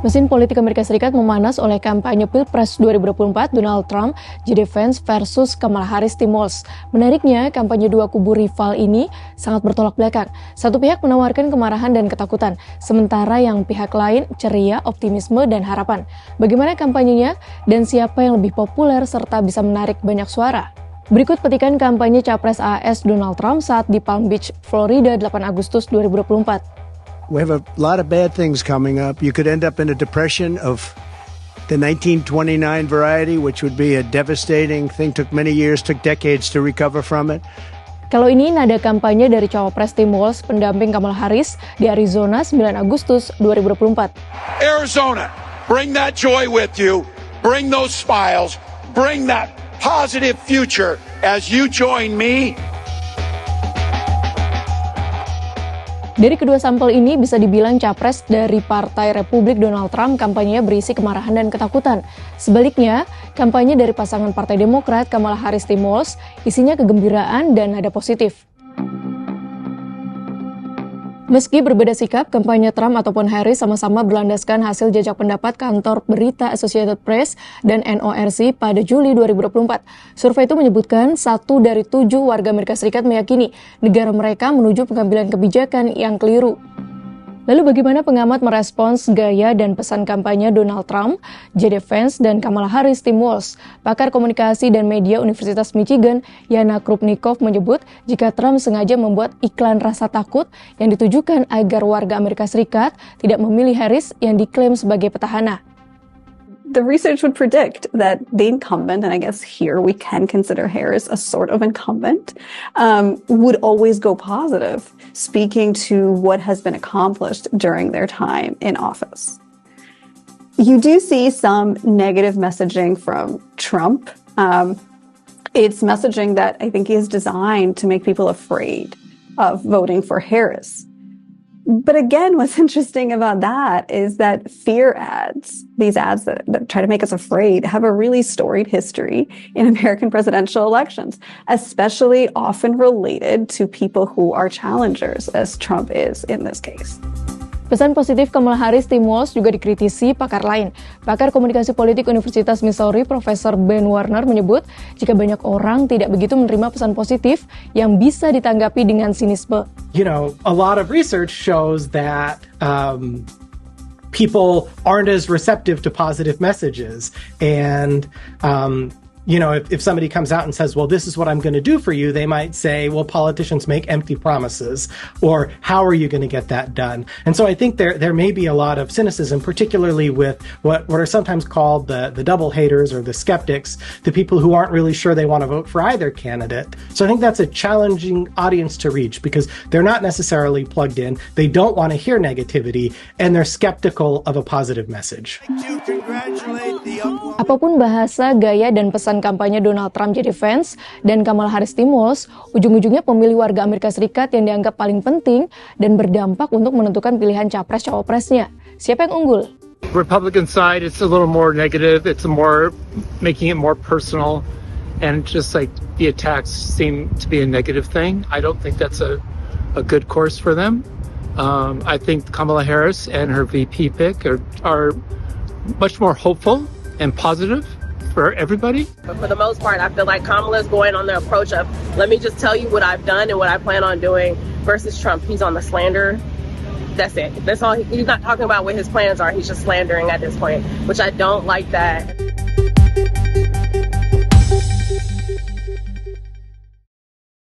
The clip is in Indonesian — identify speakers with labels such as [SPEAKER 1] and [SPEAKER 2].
[SPEAKER 1] Mesin politik Amerika Serikat memanas oleh kampanye Pilpres 2024 Donald Trump, JD Vance versus Kamala Harris Tim Walz. Menariknya, kampanye dua kubu rival ini sangat bertolak belakang. Satu pihak menawarkan kemarahan dan ketakutan, sementara yang pihak lain ceria, optimisme, dan harapan. Bagaimana kampanyenya dan siapa yang lebih populer serta bisa menarik banyak suara? Berikut petikan kampanye Capres AS Donald Trump saat di Palm Beach, Florida 8 Agustus 2024.
[SPEAKER 2] We have a lot of bad things coming up. You could end up in a depression of the 1929 variety, which would be a devastating thing. Took many years, took decades to recover from it.
[SPEAKER 1] Kalau ini nada kampanye dari cawapres Tim Walz, pendamping Kamala Harris di Arizona 9 Agustus 2024.
[SPEAKER 3] Arizona, bring that joy with you. Bring those smiles. Bring that positive future as you join me.
[SPEAKER 1] Dari kedua sampel ini bisa dibilang capres dari Partai Republik Donald Trump kampanyenya berisi kemarahan dan ketakutan. Sebaliknya, kampanye dari pasangan Partai Demokrat Kamala Harris Tim Walz isinya kegembiraan dan nada positif. Meski berbeda sikap, kampanye Trump ataupun Harris sama-sama berlandaskan hasil jajak pendapat kantor berita Associated Press dan NORC pada Juli 2024. Survei itu menyebutkan 1 dari 7 warga Amerika Serikat meyakini negara mereka menuju pengambilan kebijakan yang keliru. Lalu bagaimana pengamat merespons gaya dan pesan kampanye Donald Trump, JD Vance, dan Kamala Harris Tim Walz? Pakar komunikasi dan media Universitas Michigan, Yana Krupnikov menyebut jika Trump sengaja membuat iklan rasa takut yang ditujukan agar warga Amerika Serikat tidak memilih Harris yang diklaim sebagai petahana.
[SPEAKER 4] The research would predict that the incumbent, and I guess here we can consider Harris a sort of incumbent, would always go positive, speaking to what has been accomplished during their time in office. You do see some negative messaging from Trump. It's messaging that I think is designed to make people afraid of voting for Harris. But again, what's interesting about that is that fear ads, these ads that try to make us afraid, have a really storied history in American presidential elections, especially often related to people who are challengers, as Trump is in this case.
[SPEAKER 1] Pesan positif Kamala Harris Tim Walz juga dikritisi pakar lain. Pakar komunikasi politik Universitas Missouri, Profesor Ben Warner menyebut jika banyak orang tidak begitu menerima pesan positif yang bisa ditanggapi dengan sinisme.
[SPEAKER 5] You know, a lot of research shows that people aren't as receptive to positive messages, and you know, if somebody comes out and says, well, this is what I'm going to do for you, they might say, well, politicians make empty promises, or how are you going to get that done? And so I think there may be a lot of cynicism, particularly with what are sometimes called the double haters or the skeptics, the people who aren't really sure they want to vote for either candidate. So I think that's a challenging audience to reach because they're not necessarily plugged in, they don't want to hear negativity, and they're skeptical of a positive message.
[SPEAKER 1] Apapun bahasa, gaya, dan pesan kampanye Donald Trump JD Vance dan Kamala Harris Tim Walz, ujung-ujungnya pemilih warga Amerika Serikat yang dianggap paling penting dan berdampak untuk menentukan pilihan capres-cawapresnya. Siapa yang unggul?
[SPEAKER 6] Republican side, it's a little more negative. It's more making it more personal, and just like the attacks seem to be a negative thing. I don't think that's a good course for them. I think Kamala Harris and her VP pick are much more hopeful and positive for everybody.
[SPEAKER 7] But for the most part, I feel like Kamala's going on the approach of, let me just tell you what I've done and what I plan on doing, versus Trump. He's on the slander. That's it. That's all. He's not talking about what his plans are. He's just slandering at this point, which I don't like that.